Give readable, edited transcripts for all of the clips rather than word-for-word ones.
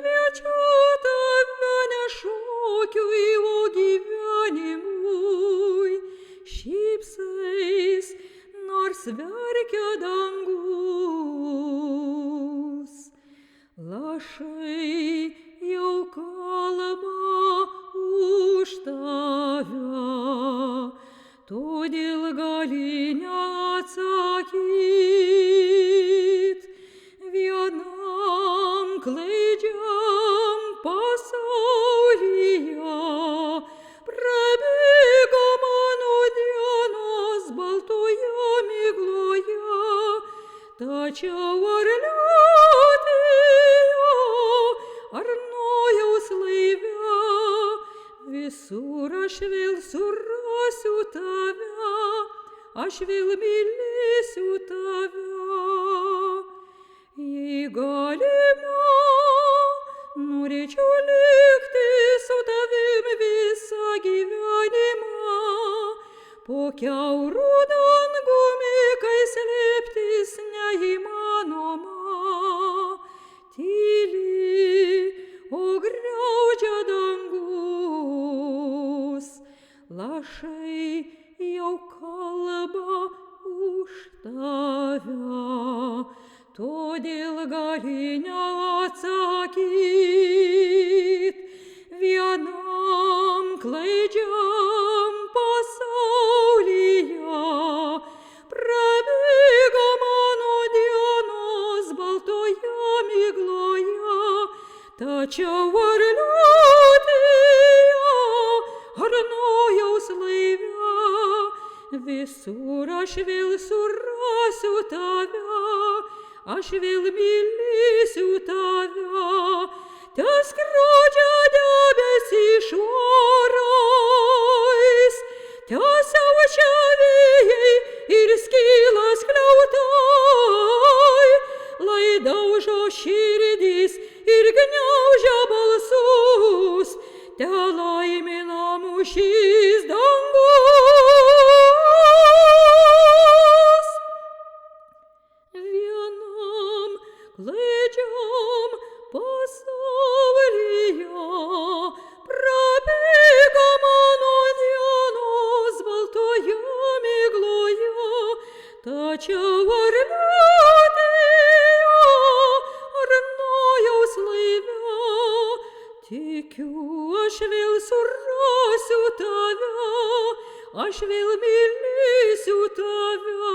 kviečiu tave nešokiui, o gyvenimui. Šypsais, nors verkia dangus. Lašai jau kalba už tave, todėl gali neatsakyt vienam klaidžiam pasaulyje. Prabėgo mano dienos baltoje migloje, tačiau ar liūdėjo, ar nojaus laive, visur aš vėl surasiu tave, aš vėl mylėsiu tave. Jei galima, norėčiau likti su tavim visą gyvenimą, po kiauru dangumi, kai slėptis neįmanoma. Tyli, o griaudžia dangus, lašai jau kalba už tave, todėl gali neatsakyt vienam klaidžiam pasaulyje. Prabėgo mano dienos baltoje migloje, tačiau ar liūdėjo, ar nojaus laive, visur aš vėl surasiu tave, aš vėl mylėsiu tave. Teskrodžia debesys šuorais, tesiaučia vėjai ir skyla skliautai, lai daužo širdis ir gniaužia balsus, telaimina mus šis dangus. Vienam klaidžiam pasaulyje prabėgo mano dienos baltoje migloje, tačiau ar liūdėjo, ar nojaus laive, tikiu, aš vėl surasiu tave, aš vėl mylėsiu tave.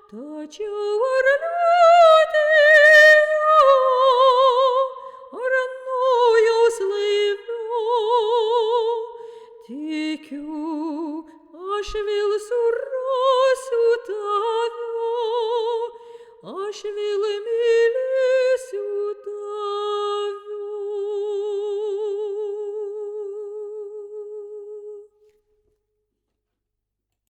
Tačiau ar liūdėjo, ar nojaus laive, tikiu, aš vėl surasiu tave, aš vėl